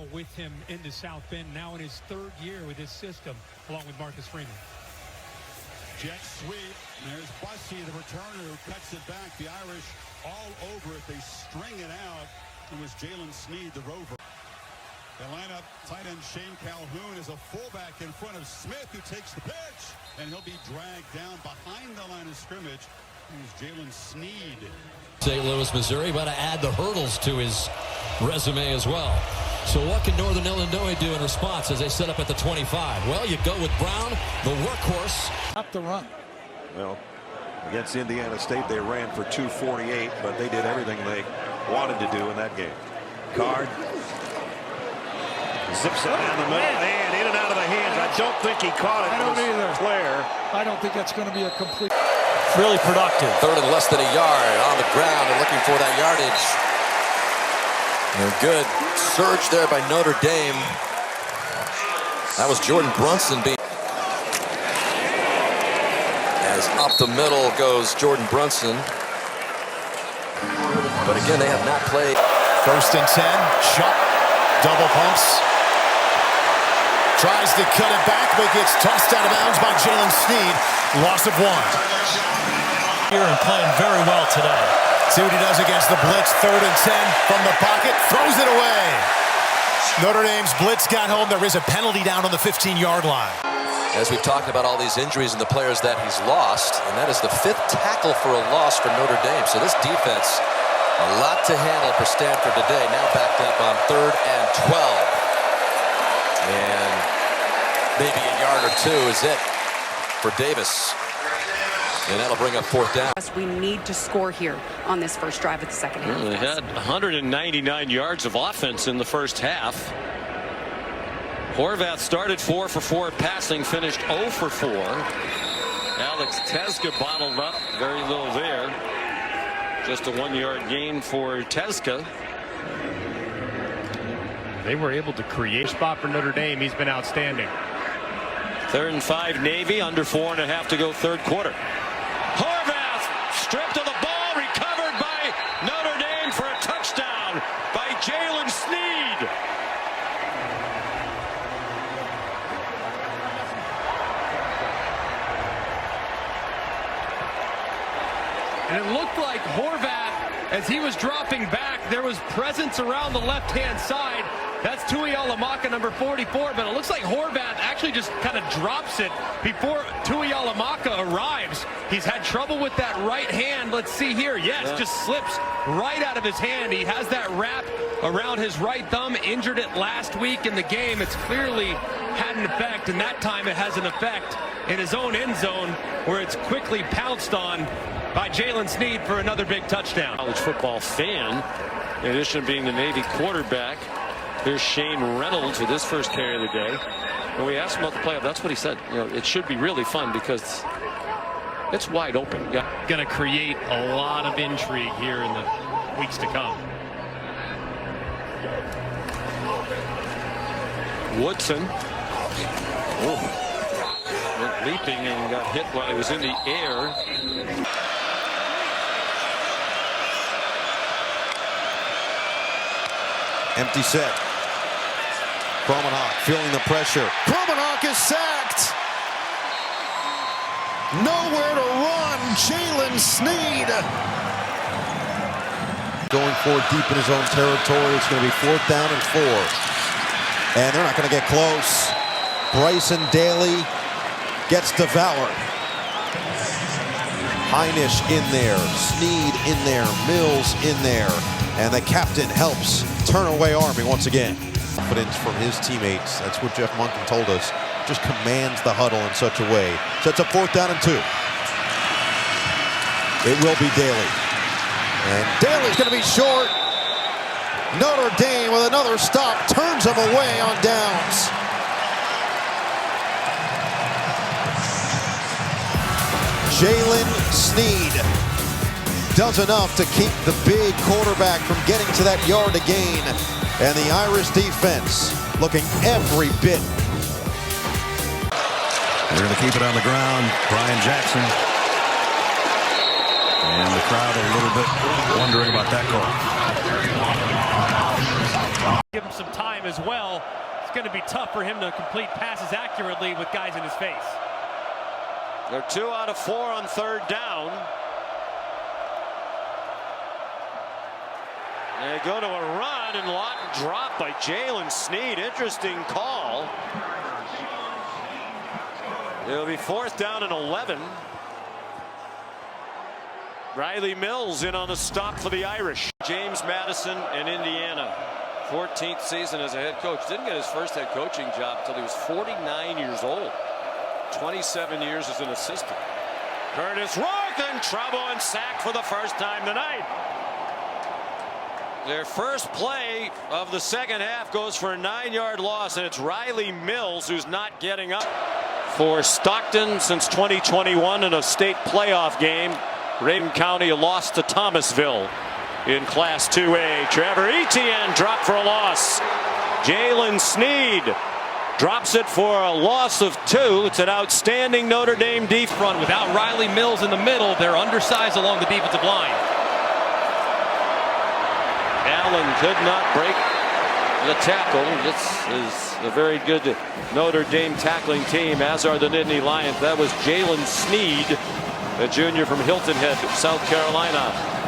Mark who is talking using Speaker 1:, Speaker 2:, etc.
Speaker 1: now with him into South Bend, now in his third year with this system, along with Marcus Freeman.
Speaker 2: Jet sweep. There's Bussey, the returner, who cuts it back. The Irish all over it. They string it out. It was Jaylen Sneed, the rover. They line up tight end Shane Calhoun as a fullback in front of Smith, who takes the pitch. And he'll be dragged down behind the line of scrimmage. Here's Jaylen Sneed.
Speaker 3: St. Louis, Missouri, about to add the hurdles to his resume as well. So what can Northern Illinois do in response as they set up at the 25? Well, you go with Brown, the workhorse.
Speaker 4: Up the run.
Speaker 5: Well, against Indiana State, they ran for 248, but they did everything they wanted to do in that game. Card zips it down the middle and in and out of the hands. I don't think he caught it.
Speaker 4: I don't either.
Speaker 5: Claire.
Speaker 4: I don't think that's going to be a complete.
Speaker 3: Really productive. Third and less than a yard on the ground and looking for that yardage. And good surge there by Notre Dame. That was Jordan Brunson being. As up the middle goes Jordan Brunson. But again, they have not played.
Speaker 6: 1st and 10. Shot. Double pumps. Tries to cut it back, but gets tossed out of bounds by Jaylen Sneed. Loss of 1.
Speaker 7: Here and playing very well today.
Speaker 6: See what he does against the blitz. 3rd and 10 from the pocket. Throws it away. Notre Dame's blitz got home. There is a penalty down on the 15-yard line.
Speaker 3: As we've talked about all these injuries and the players that he's lost, and that is the 5th tackle for a loss for Notre Dame. So this defense, a lot to handle for Stanford today. Now backed up on 3rd and 12. And maybe a yard or two is it for Davis. And that'll bring up 4th down.
Speaker 8: We need to score here on this first drive of the second half.
Speaker 9: They had 199 yards of offense in the first half. Horvath started 4 for 4 passing, finished 0 for 4. Alex Tezka bottled up, very little there. Just a 1-yard gain for Tezka.
Speaker 7: They were able to create a spot for Notre Dame. He's been outstanding.
Speaker 9: 3rd and 5 Navy, under 4.5 to go third quarter. Horvath stripped of the ball, recovered by Notre Dame for a touchdown by Jaylen Sneed.
Speaker 1: And it looked like Horvath, as he was dropping back, there was presence around the left-hand side. That's Tui Alamaka, number 44, but it looks like Horvath actually just kind of drops it before Tui Alamaka arrives. He's had trouble with that right hand. Let's see here. Yes, just slips right out of his hand. He has that wrap around his right thumb, injured it last week in the game. It's clearly had an effect, and that time it has an effect in his own end zone, where it's quickly pounced on by Jaylen Sneed for another big touchdown.
Speaker 9: College football fan, in addition to being the Navy quarterback. Here's Shane Reynolds with his first carry of the day. When we asked him about the playoff, that's what he said. You know, it should be really fun because it's wide open.
Speaker 7: Going to create a lot of intrigue here in the weeks to come.
Speaker 9: Woodson went leaping and got hit while he was in the air.
Speaker 5: Empty set. Kromenhoek feeling the pressure. Kromenhoek is sacked. Nowhere to run. Jaylen Sneed. Going forward deep in his own territory. It's going to be 4th down and 4. And they're not going to get close. Bryson Daly gets devoured. Heinisch in there. Sneed in there. Mills in there. And the captain helps turn away Army once again. Confidence from his teammates. That's what Jeff Monken told us. Just commands the huddle in such a way. Sets up 4th down and 2. It will be Daly. And Daly's going to be short. Notre Dame with another stop. Turns him away on downs. Jaylen Sneed does enough to keep the big quarterback from getting to that yard to gain. And the Irish defense looking every bit.
Speaker 10: They're going to keep it on the ground. Brian Jackson. And the crowd a little bit wondering about that call.
Speaker 1: Give him
Speaker 7: some time as well. It's going to be tough for him to complete passes accurately with guys in his face.
Speaker 9: They're 2 out of 4 on 3rd down. They go to a run and drop by Jaylen Sneed. Interesting call. It'll be 4th down and 11. Riley Mills in on the stop for the Irish. James Madison in Indiana. 14th season as a head coach. Didn't get his first head coaching job until he was 49 years old. 27 years as an assistant. Curtis Rourke in trouble and sacked for the first time tonight. Their first play of the 2nd half goes for a 9-yard loss, and it's Riley Mills who's not getting up. For Stockton since 2021 in a state playoff game, Raven County lost to Thomasville in Class 2A. Trevor Etienne dropped for a loss. Jaylen Sneed drops it for a loss of 2. It's an outstanding Notre Dame defense.
Speaker 1: Front without Riley Mills in the middle. They're undersized along the defensive line.
Speaker 9: Allen could not break the tackle. This is a very good Notre Dame tackling team, as are the Nittany Lions. That was Jaylen Sneed, a junior from Hilton Head, South Carolina.